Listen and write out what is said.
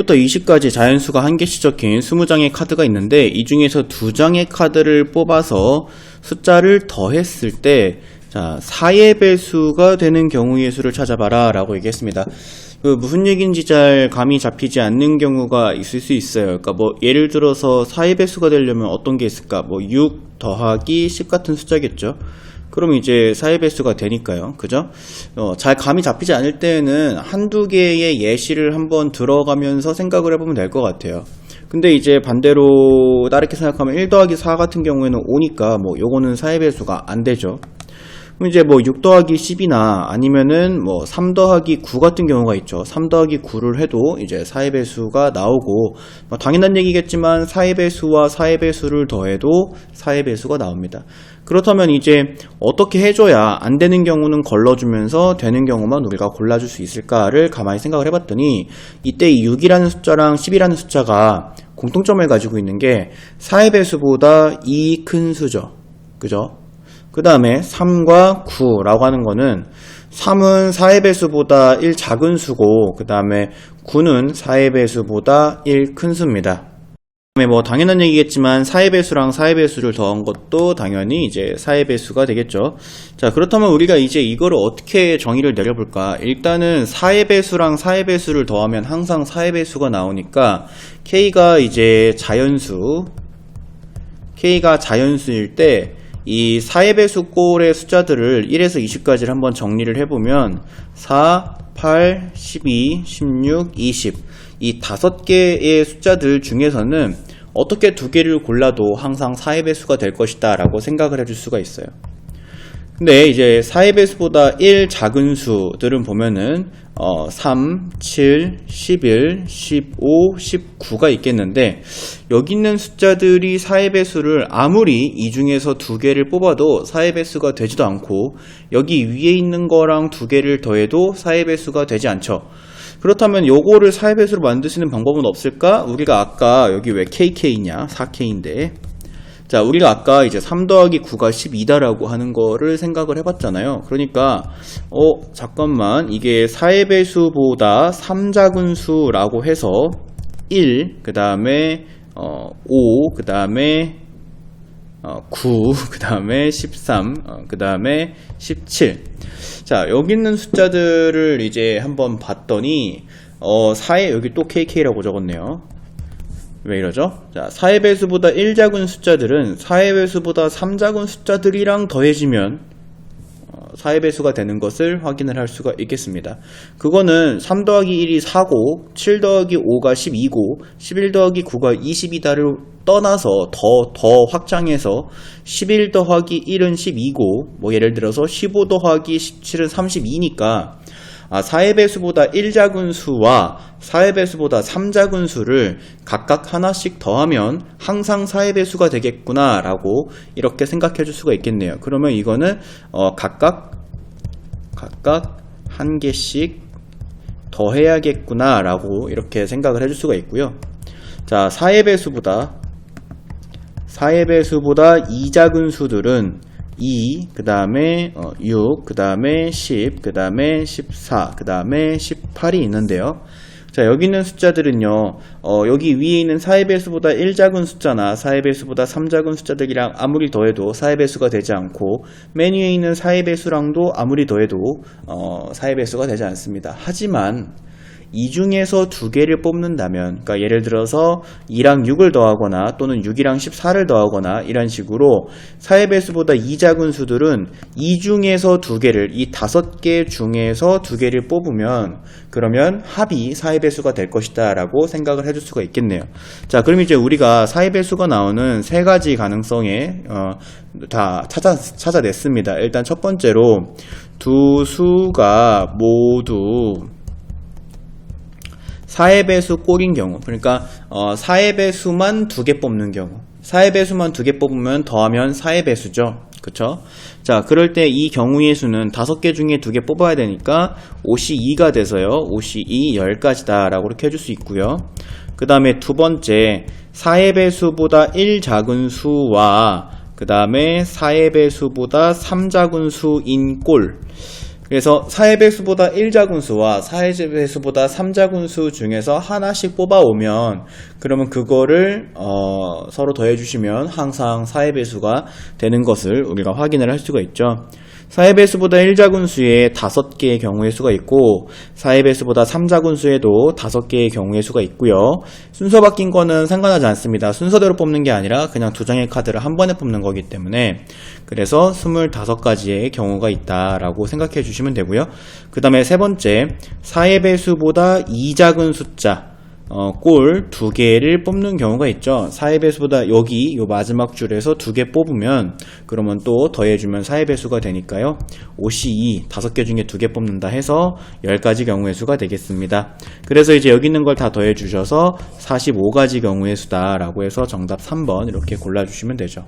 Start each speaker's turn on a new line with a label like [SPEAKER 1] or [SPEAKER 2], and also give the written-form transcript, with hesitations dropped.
[SPEAKER 1] 부터 20까지 자연수가 한 개씩 적힌 20장의 카드가 있는데 이 중에서 2장의 카드를 뽑아서 숫자를 더했을 때 4의 배수가 되는 경우의 수를 찾아봐라 라고 얘기했습니다. 무슨 얘기인지 잘 감이 잡히지 않는 경우가 있을 수 있어요. 그러니까 예를 들어서 4의 배수가 되려면 어떤 게 있을까? 6 더하기 10 같은 숫자겠죠. 그럼 이제 4의 배수가 되니까요. 그죠? 잘 감이 잡히지 않을 때에는 한두 개의 예시를 한번 들어가면서 생각을 해보면 될 것 같아요. 근데 이제 반대로 다르게 생각하면 1 더하기 4 같은 경우에는 5니까 요거는 4의 배수가 안 되죠. 그럼 이제 6 더하기 10이나 아니면은 3 더하기 9 같은 경우가 있죠. 3 더하기 9를 해도 이제 4의 배수가 나오고, 당연한 얘기겠지만 4의 배수와 4의 배수를 더해도 4의 배수가 나옵니다. 그렇다면 이제 어떻게 해줘야 안 되는 경우는 걸러주면서 되는 경우만 우리가 골라줄 수 있을까를 가만히 생각을 해봤더니 이때 이 6이라는 숫자랑 10이라는 숫자가 공통점을 가지고 있는 게 4의 배수보다 2 큰 수죠. 그죠? 그 다음에 3과 9라고 하는 거는 3은 4의 배수보다 1 작은 수고 그 다음에 9는 4의 배수보다 1 큰 수입니다. 그 다음에 당연한 얘기겠지만 4의 배수랑 4의 배수를 더한 것도 당연히 이제 4의 배수가 되겠죠. 자, 그렇다면 우리가 이제 이거를 어떻게 정의를 내려볼까? 일단은 4의 배수랑 4의 배수를 더하면 항상 4의 배수가 나오니까 K가 이제 자연수일 때 이 4의 배수 꼴의 숫자들을 1에서 20까지를 한번 정리를 해보면 4, 8, 12, 16, 20 이 5개의 숫자들 중에서는 어떻게 2개를 골라도 항상 4의 배수가 될 것이다 라고 생각을 해줄 수가 있어요. 근데 이제 4의 배수보다 1 작은 수들은 보면은 3, 7, 11, 15, 19가 있겠는데 여기 있는 숫자들이 4의 배수를 아무리 이 중에서 2개를 뽑아도 4의 배수가 되지도 않고 여기 위에 있는 거랑 2개를 더해도 4의 배수가 되지 않죠. 그렇다면 요거를 4의 배수로 만들 수 있는 방법은 없을까? 우리가 아까 여기 왜 KK냐? 4K인데 자, 우리가 아까 이제 3 더하기 9가 12다라고 하는 거를 생각을 해봤잖아요. 그러니까, 잠깐만, 이게 4의 배수보다 3 작은 수라고 해서 1, 그 다음에 5, 그 다음에 9, 그 다음에 13, 그 다음에 17. 자, 여기 있는 숫자들을 이제 한번 봤더니, 4의, 여기 또 KK라고 적었네요. 왜 이러죠? 자, 4의 배수보다 1 작은 숫자들은 4의 배수보다 3 작은 숫자들이랑 더해지면 4의 배수가 되는 것을 확인을 할 수가 있겠습니다. 그거는 3 더하기 1이 4고 7 더하기 5가 12고 11 더하기 9가 22다를 떠나서 더 확장해서 11 더하기 1은 12고 예를 들어서 15 더하기 17은 32니까 4의 배수보다 1 작은 수와 4의 배수보다 3 작은 수를 각각 하나씩 더하면 항상 4의 배수가 되겠구나 라고 이렇게 생각해 줄 수가 있겠네요. 그러면 이거는 각각 한 개씩 더해야겠구나 라고 이렇게 생각을 해줄 수가 있고요. 자, 4의 배수보다 2 작은 수들은 2, 그 다음에 6, 그 다음에 10, 그 다음에 14, 그 다음에 18이 있는데요. 자, 여기 있는 숫자들은요, 여기 위에 있는 4의 배수보다 1 작은 숫자나 4의 배수보다 3 작은 숫자들이랑 아무리 더해도 4의 배수가 되지 않고, 맨 위에 있는 4의 배수랑도 아무리 더해도 4의 배수가 되지 않습니다. 하지만 이 중에서 2개를 뽑는다면, 그러니까 예를 들어서 2랑 6을 더하거나 또는 6이랑 14를 더하거나 이런 식으로 4의 배수보다 2 작은 수들은 이 중에서 2개를, 이 5개 중에서 2개를 뽑으면 그러면 합이 4의 배수가 될 것이다 라고 생각을 해줄 수가 있겠네요. 자, 그럼 이제 우리가 4의 배수가 나오는 3가지 가능성에 다 찾아냈습니다. 일단 첫 번째로 두 수가 모두 4의 배수 꼴인 경우, 그러니까 4의 배수만 2개 뽑는 경우, 4의 배수만 2개 뽑으면 더하면 4의 배수죠. 그쵸? 자, 그럴 때 이 경우의 수는 5개 중에 2개 뽑아야 되니까 5시 2가 돼서요, 5시 2 10가지다 라고 이렇게 해줄 수 있고요. 그 다음에 두 번째, 4의 배수보다 1 작은 수와 그 다음에 4의 배수보다 3 작은 수인 꼴, 그래서 4의 배수보다 1자군수와 4의 배수보다 3자군수 중에서 하나씩 뽑아오면 그러면 그거를 서로 더해주시면 항상 4의 배수가 되는 것을 우리가 확인을 할 수가 있죠. 4의 배수보다 1자군수에 5개의 경우의 수가 있고 4의 배수보다 3자군수에도 5개의 경우의 수가 있고요. 순서 바뀐 거는 상관하지 않습니다. 순서대로 뽑는 게 아니라 그냥 두 장의 카드를 한 번에 뽑는 거기 때문에 그래서 25가지의 경우가 있다라고 생각해 주시면 되고요. 그 다음에 세 번째 4의 배수보다 2작은 숫자 꼴 2개를 뽑는 경우가 있죠. 4의 배수보다 여기 요 마지막 줄에서 2개 뽑으면 그러면 또 더해주면 4의 배수가 되니까요. 5시 5개 중에 2개 뽑는다 해서 10가지 경우의 수가 되겠습니다. 그래서 이제 여기 있는 걸 다 더해주셔서 45가지 경우의 수다 라고 해서 정답 3번 이렇게 골라주시면 되죠.